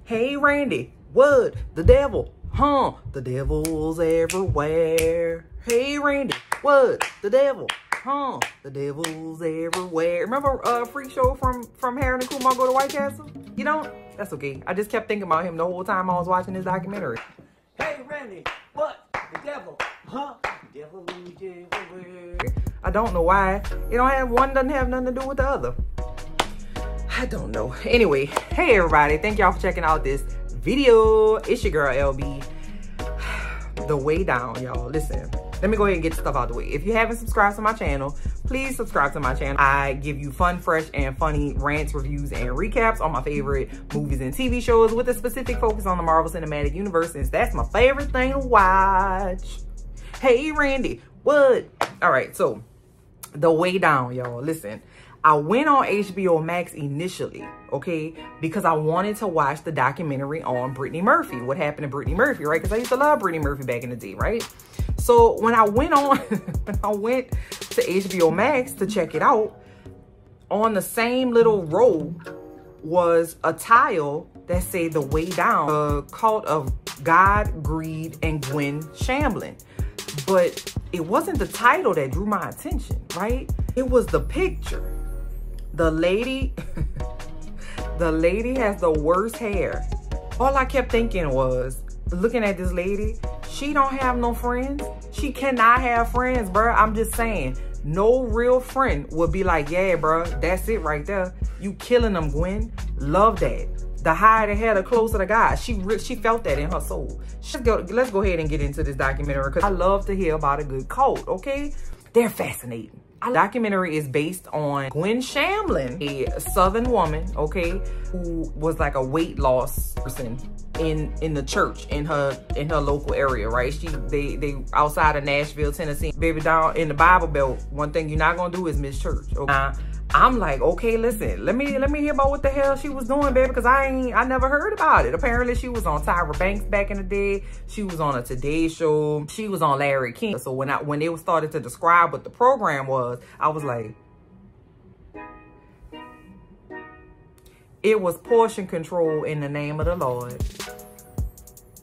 Hey, Randy, what? The devil, huh? The devil's everywhere. Hey, Randy, what? The devil, huh? The devil's everywhere. Remember Freak Show from Harold and Kumar Go to White Castle? You don't? That's okay. I just kept thinking about him the whole time I was watching this documentary. Hey, Randy, what? The devil, huh? The devil is everywhere. I don't know why. One doesn't have nothing to do with the other. I don't know. Anyway, hey everybody. Thank y'all for checking out this video. It's your girl LB. The way down, y'all. Listen, let me go ahead and get stuff out the way. If you haven't subscribed to my channel, please subscribe to my channel. I give you fun, fresh, and funny rants, reviews, and recaps on my favorite movies and TV shows with a specific focus on the Marvel Cinematic Universe, since that's my favorite thing to watch. Hey, Randy, what? All right, so the way down, y'all. Listen, I went on HBO Max initially, okay, because I wanted to watch the documentary on Brittany Murphy. What happened to Brittany Murphy, right? Because I used to love Brittany Murphy back in the day, right? So when I went on, when I went to HBO Max to check it out, on the same little row was a tile that said The Way Down, the cult of God, Greed, and Gwen Shamblin. But it wasn't the title that drew my attention, right? It was the picture. The lady, the lady has the worst hair. All I kept thinking was, looking at this lady, she don't have no friends. She cannot have friends, bruh. I'm just saying, no real friend would be like, yeah, bruh, that's it right there. You killing them, Gwen. Love that. The higher the hair, the closer to God. She felt that in her soul. Let's go ahead and get into this documentary, because I love to hear about a good cult, okay? They're fascinating. The documentary is based on Gwen Shamblin, a Southern woman, okay, who was like a weight loss person in the church in her local area, right? They outside of Nashville, Tennessee. Baby, down in the Bible Belt, one thing you're not gonna do is miss church. Okay? I'm like, okay, listen, let me hear about what the hell she was doing, baby, because I never heard about it. Apparently, she was on Tyra Banks back in the day. She was on a Today Show. She was on Larry King. So when they started to describe what the program was, I was like, it was portion control in the name of the Lord.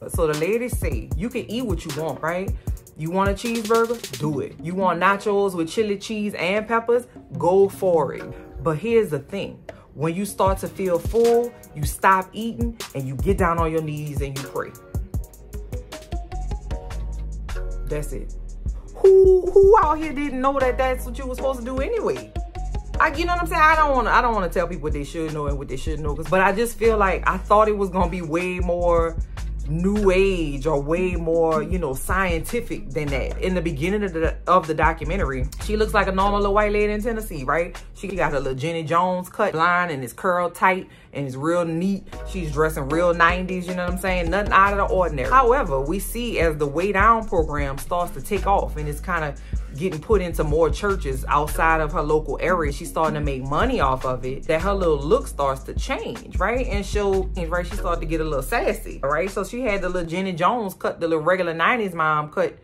So the ladies say, you can eat what you want, right? You want a cheeseburger? Do it. You want nachos with chili, cheese, and peppers? Go for it. But here's the thing. When you start to feel full, you stop eating and you get down on your knees and you pray. That's it. Who out here didn't know that that's what you were supposed to do anyway? You know what I'm saying? I don't want to tell people what they should know and what they shouldn't know. But I just feel like I thought it was going to be way more new age or way more, you know, scientific than that. In the beginning of the documentary, she looks like a normal little white lady in Tennessee, right? She got her little Jenny Jones cut line and it's curled tight and it's real neat. She's dressing real 90s, you know what I'm saying? Nothing out of the ordinary. However, we see as the Way Down program starts to take off and it's kind of getting put into more churches outside of her local area, she's starting to make money off of it, that her little look starts to change, right? And she started to get a little sassy, right? So she had the little Jenny Jones cut, the little regular 90s mom cut,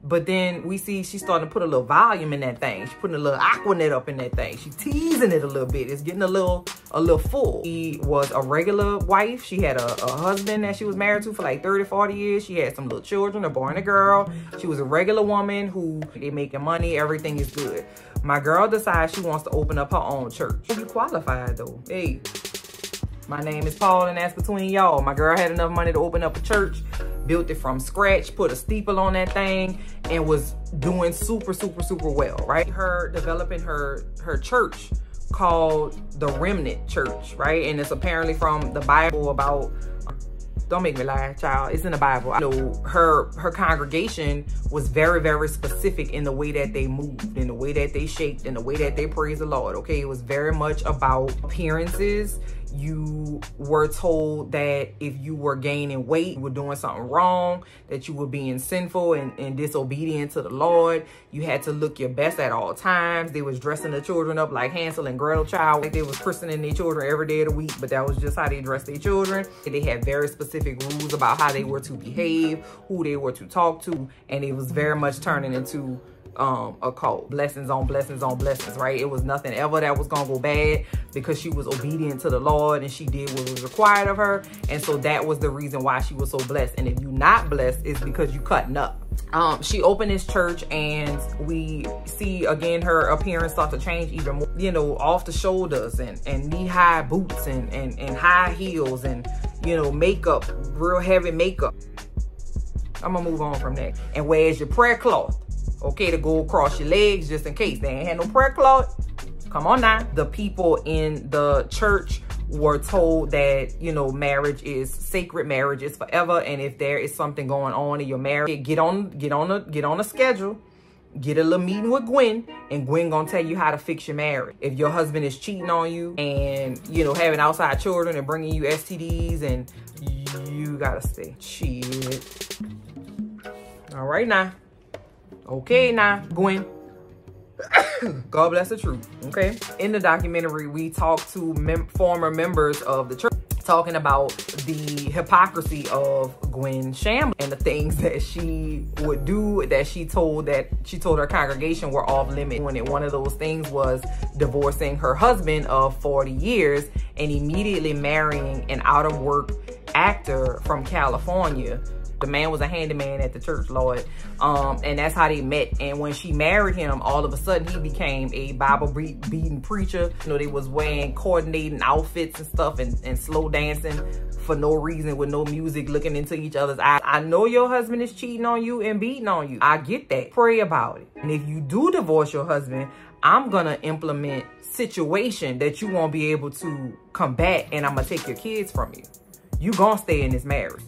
but then we see she's starting to put a little volume in that thing. She's putting a little Aquanet up in that thing. She's teasing it a little bit. It's getting a little full. She was a regular wife. She had a husband that she was married to for like 30, 40 years. She had some little children, a boy and a girl. She was a regular woman who they making money. Everything is good. My girl decides she wants to open up her own church. You qualified though. Hey, my name is Paul and that's between y'all. My girl had enough money to open up a church, built it from scratch, put a steeple on that thing, and was doing super, super, super well, right? Her developing her church called the Remnant Church, right? And it's apparently from the Bible about, don't make me lie, child, it's in the Bible. I know her congregation was very, very specific in the way that they moved, in the way that they shaped, in the way that they praised the Lord, okay? It was very much about appearances. You were told that if you were gaining weight, you were doing something wrong, that you were being sinful and disobedient to the Lord. You had to look your best at all times. They was dressing the children up like Hansel and Gretel, child. Like they was christening their children every day of the week, but that was just how they dressed their children. They had very specific rules about how they were to behave, who they were to talk to, and it was very much turning into occult. Blessings on blessings on blessings, right? It was nothing ever that was gonna go bad because she was obedient to the Lord and she did what was required of her. And so that was the reason why she was so blessed. And if you're not blessed, it's because you cutting up. She opened this church and we see again her appearance start to change even more, you know, off the shoulders and knee-high boots and high heels and, you know, makeup, real heavy makeup. I'm gonna move on from that. And where's your prayer cloth? Okay, to go across your legs just in case they ain't had no prayer cloth. Come on now. The people in the church were told that, you know, marriage is sacred, marriage is forever, and if there is something going on in your marriage, get on a schedule, get a little meeting with Gwen, and Gwen gonna tell you how to fix your marriage. If your husband is cheating on you and, you know, having outside children and bringing you STDs, and you gotta stay. Shit. All right now. Okay now, Gwen. God bless the truth, okay? In the documentary, we talked to former members of the church talking about the hypocrisy of Gwen Shamblin and the things that she would do that she told her congregation were off limits. One of those things was divorcing her husband of 40 years and immediately marrying an out-of-work actor from California. The man was a handyman at the church, Lord. And that's how they met. And when she married him, all of a sudden he became a Bible-beating preacher. You know, they was wearing coordinating outfits and stuff and slow dancing for no reason with no music, looking into each other's eyes. I know your husband is cheating on you and beating on you. I get that. Pray about it. And if you do divorce your husband, I'm gonna implement situation that you won't be able to combat, and I'm gonna take your kids from you. You gonna stay in this marriage.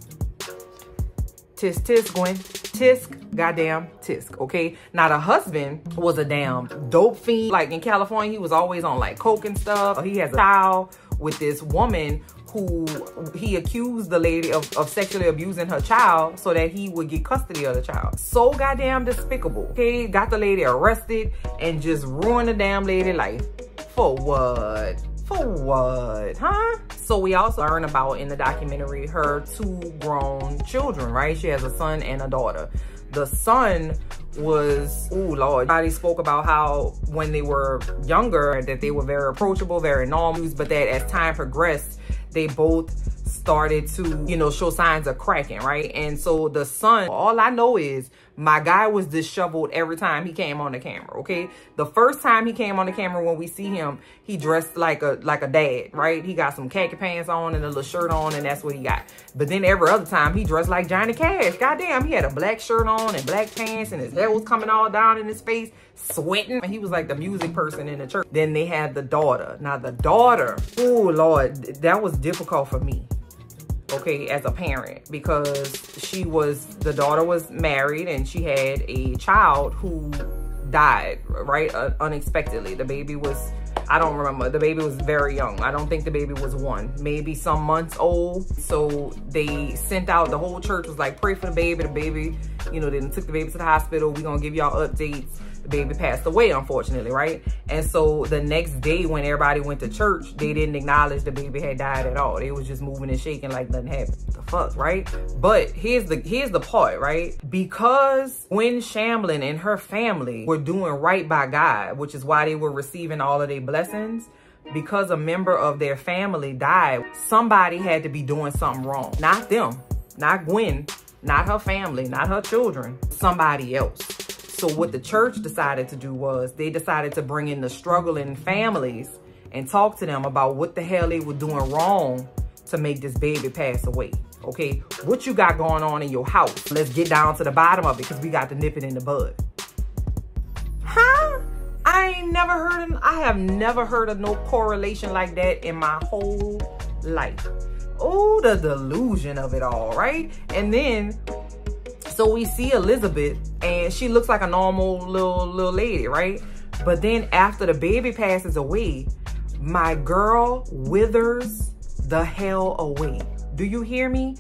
Tisk, tisk, Gwen. Tisk, goddamn tisk, okay? Now, the husband was a damn dope fiend. Like, in California, he was always on, like, coke and stuff. He has a child with this woman who he accused the lady of sexually abusing her child so that he would get custody of the child. So goddamn despicable, okay? Got the lady arrested and just ruined the damn lady life. For what? For what, huh? So we also learn about in the documentary her 2 grown children, right? She has a son and a daughter. The son was, oh Lord, everybody spoke about how when they were younger that they were very approachable, very normal, but that as time progressed, they both started to, you know, show signs of cracking, right? And so the son, all I know is my guy was disheveled every time he came on the camera, okay? The first time he came on the camera, when we see him, he dressed like a dad, right? He got some khaki pants on and a little shirt on, and that's what he got. But then every other time, he dressed like Johnny Cash. Goddamn, he had a black shirt on and black pants, and his hair was coming all down in his face, sweating. He was like the music person in the church. Then they had the daughter. Now the daughter, oh Lord, that was difficult for me, okay, as a parent, because the daughter was married and she had a child who died, right, unexpectedly. The baby was, I don't remember, the baby was very young. I don't think the baby was 1, maybe some months old. So they sent out, the whole church was like, pray for the baby. The baby, you know, they took the baby to the hospital. We're gonna give y'all updates. The baby passed away, unfortunately, right? And so the next day when everybody went to church, they didn't acknowledge the baby had died at all. They was just moving and shaking like nothing happened. The fuck, right? But here's the part, right? Because Gwen Shamblin and her family were doing right by God, which is why they were receiving all of their blessings, because a member of their family died, somebody had to be doing something wrong. Not them, not Gwen, not her family, not her children, somebody else. So what the church decided to do was they decided to bring in the struggling families and talk to them about what the hell they were doing wrong to make this baby pass away. Okay, what you got going on in your house? Let's get down to the bottom of it, because we got to nip it in the bud. Huh? I have never heard of no correlation like that in my whole life. Oh, the delusion of it all, right? And then, so we see Elizabeth and she looks like a normal little lady, right? But then after the baby passes away, my girl withers the hell away. Do you hear me?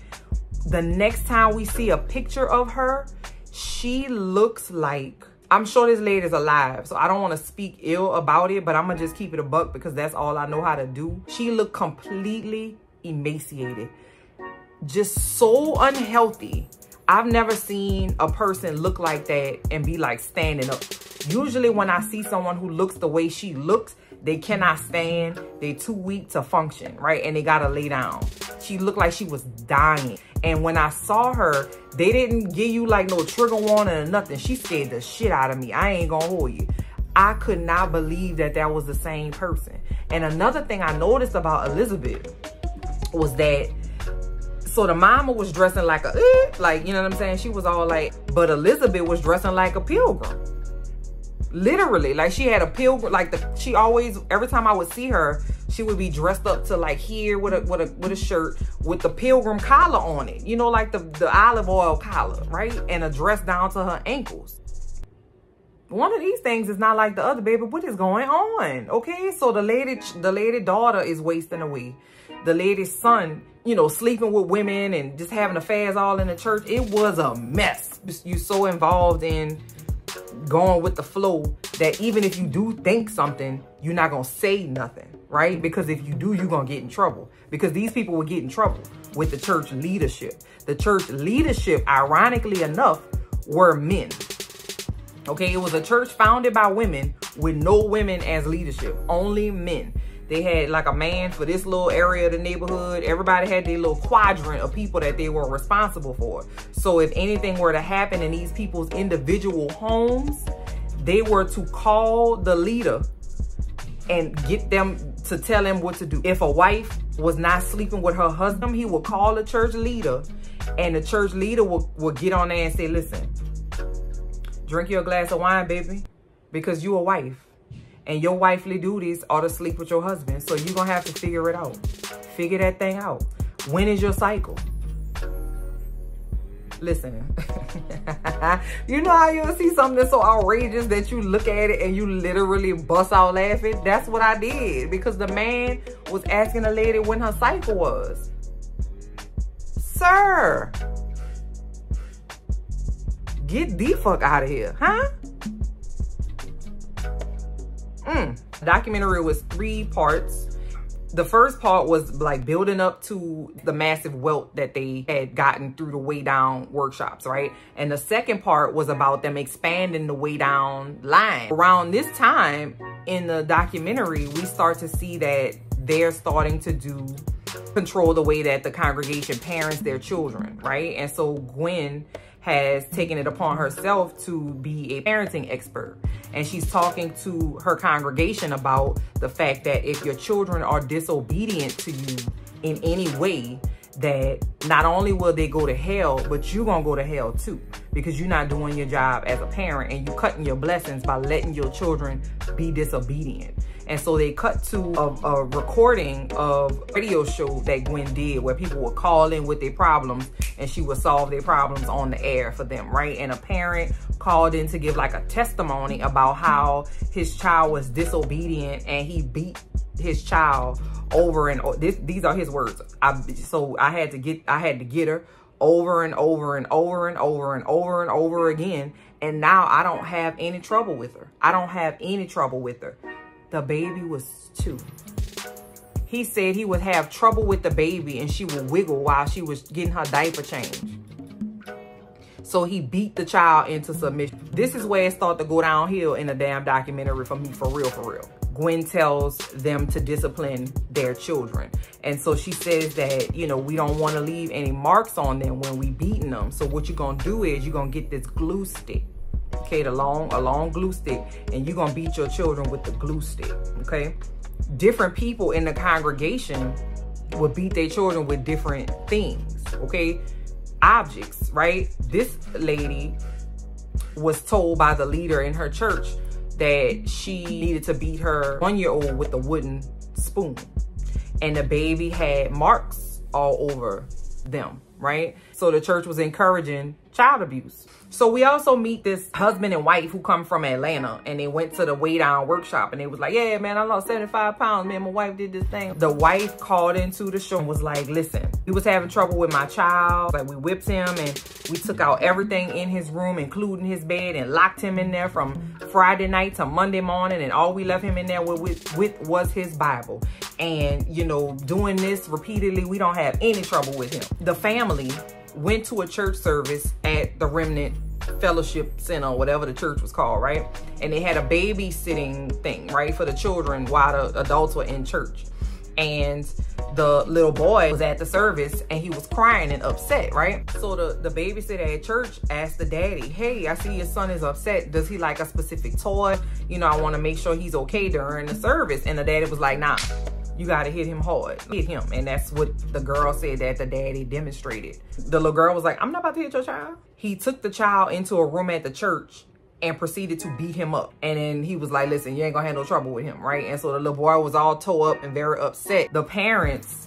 The next time we see a picture of her, she looks like, I'm sure this lady's alive, so I don't want to speak ill about it, but I'm gonna just keep it a buck because that's all I know how to do. She looked completely emaciated, just so unhealthy. I've never seen a person look like that and be like standing up. Usually when I see someone who looks the way she looks, they cannot stand. They're too weak to function, right? And they gotta lay down. She looked like she was dying. And when I saw her, they didn't give you like no trigger warning or nothing. She scared the shit out of me. I ain't gonna hold you. I could not believe that that was the same person. And another thing I noticed about Elizabeth was that, so the mama was dressing like a, like, you know what I'm saying? She was all like, but Elizabeth was dressing like a pilgrim. Literally, like she had a pilgrim, like she always, every time I would see her, she would be dressed up to like here with a shirt with the pilgrim collar on it. You know, like the olive oil collar, right? And a dress down to her ankles. One of these things is not like the other, baby. What is going on? Okay, so the lady daughter is wasting away. The lady's son, you know, sleeping with women and just having affairs all in the church. It was a mess. You're so involved in going with the flow that even if you do think something, you're not gonna say nothing, right? Because if you do, you're gonna get in trouble. Because these people would get in trouble with the church leadership. The church leadership, ironically enough, were men. Okay, it was a church founded by women with no women as leadership, only men. They had like a man for this little area of the neighborhood. Everybody had their little quadrant of people that they were responsible for. So if anything were to happen in these people's individual homes, they were to call the leader and get them to tell him what to do. If a wife was not sleeping with her husband, he would call the church leader, and the church leader would get on there and say, listen, drink your glass of wine, baby, because you a wife. And your wifely duties are to sleep with your husband. So you're going to have to figure it out. Figure that thing out. When is your cycle? Listen. You know how you'll see something that's so outrageous that you look at it and you literally bust out laughing? That's what I did. Because the man was asking the lady when her cycle was. Sir. Get the fuck out of here. Huh? The documentary was 3 parts. The first part was like building up to the massive wealth that they had gotten through the Way Down workshops, right? And the second part was about them expanding the Way Down line. Around this time in the documentary, we start to see that they're starting to control the way that the congregation parents their children, right? And so Gwen has taken it upon herself to be a parenting expert. And she's talking to her congregation about the fact that if your children are disobedient to you in any way, that not only will they go to hell, but you're gonna go to hell too, because you're not doing your job as a parent and you're cutting your blessings by letting your children be disobedient. And so they cut to a recording of a radio show that Gwen did where people would call in with their problems and she would solve their problems on the air for them, right? And a parent called in to give like a testimony about how his child was disobedient and he beat his child over and over. These are his words. So I had to get her over and over and over and over and over and over again. And now I don't have any trouble with her. I don't have any trouble with her. The baby was 2. He said he would have trouble with the baby and she would wiggle while she was getting her diaper changed. So he beat the child into submission. This is where it started to go downhill in the damn documentary for me, for real, for real. Gwen tells them to discipline their children. And so she says that, you know, we don't want to leave any marks on them when we beating them. So what you're going to do is you're going to get this glue stick. Okay, a long glue stick, and you're gonna beat your children with the glue stick. Okay, different people in the congregation would beat their children with different things. Okay, objects, right? This lady was told by the leader in her church that she needed to beat her 1-year-old with a wooden spoon, and the baby had marks all over them, right? So the church was encouraging child abuse. So we also meet this husband and wife who come from Atlanta, and they went to the Way Down workshop, and they was like, yeah, man, I lost 75 pounds. Man, my wife did this thing. The wife called into the show and was like, listen, he was having trouble with my child. Like, we whipped him and we took out everything in his room, including his bed, and locked him in there from Friday night to Monday morning. And all we left him in there with was his Bible. And, you know, doing this repeatedly, we don't have any trouble with him. The family went to a church service at the Remnant Fellowship Center, whatever the church was called, right? And they had a babysitting thing, right, for the children while the adults were in church. And the little boy was at the service and he was crying and upset, right? So the babysitter at church asked the daddy, hey, I see your son is upset. Does he like a specific toy? You know, I want to make sure he's okay during the service. And the daddy was like, nah, you got to hit him hard. Hit him. And that's what the girl said that the daddy demonstrated. The little girl was like, I'm not about to hit your child. He took the child into a room at the church and proceeded to beat him up. And then he was like, listen, you ain't gonna have no trouble with him, right? And so the little boy was all tore up and very upset. The parents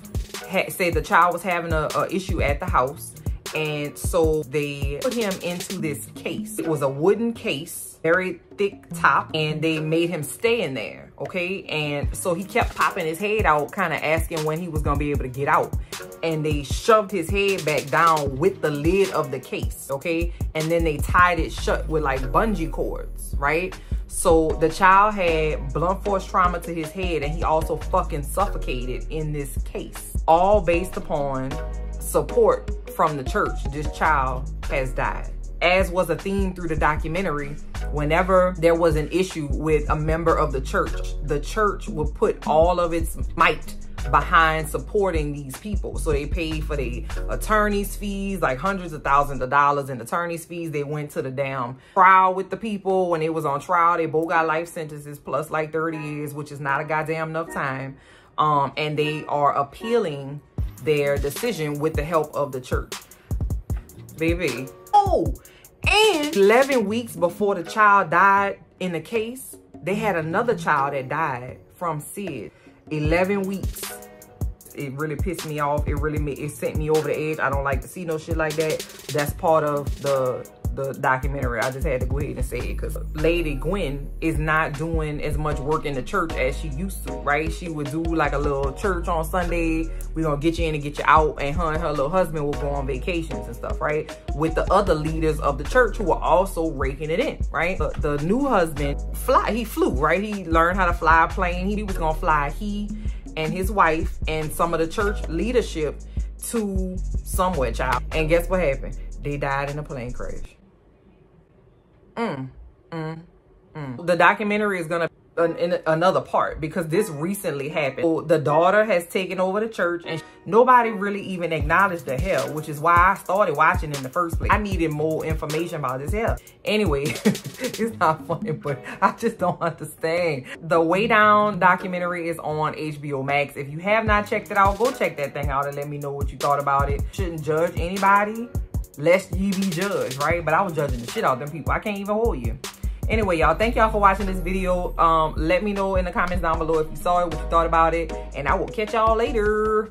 said the child was having a issue at the house. And so they put him into this case. It was a wooden case, very thick top, and they made him stay in there, okay? And so he kept popping his head out, kind of asking when he was gonna be able to get out. And they shoved his head back down with the lid of the case, okay? And then they tied it shut with like bungee cords, right? So the child had blunt force trauma to his head, and he also fucking suffocated in this case, all based upon support from the church. This child has died. As was a theme through the documentary, whenever there was an issue with a member of the church would put all of its might behind supporting these people. So they paid for the attorney's fees, like hundreds of thousands of dollars in attorney's fees. They went to the damn trial with the people. When they was on trial, they both got life sentences plus like 30 years, which is not a goddamn enough time. And they are appealing their decision with the help of the church. Baby. Oh, and 11 weeks before the child died in the case, they had another child that died from SID. 11 weeks. It really pissed me off. It sent me over the edge. I don't like to see no shit like that. That's part of the documentary. I just had to go ahead and say it because Lady Gwen is not doing as much work in the church as she used to, right? She would do like a little church on Sunday. We're gonna get you in and get you out, and her little husband will go on vacations and stuff, right? With the other leaders of the church who are also raking it in, right? The new husband he flew, right? He learned how to fly a plane. He was gonna fly he and his wife and some of the church leadership to somewhere, child. And guess what happened? They died in a plane crash. The documentary is gonna in another part because this recently happened. So the daughter has taken over the church and nobody really even acknowledged the hell, which is why I started watching in the first place. I needed more information about this hell. Anyway, it's not funny, but I just don't understand. The Way Down documentary is on HBO Max. If you have not checked it out, go check that thing out and let me know what you thought about it. Shouldn't judge anybody lest ye be judged, right? But I was judging the shit out of them people. I can't even hold you. Anyway, y'all, thank y'all for watching this video. Let me know in the comments down below if you saw it, what you thought about it, and I will catch y'all later.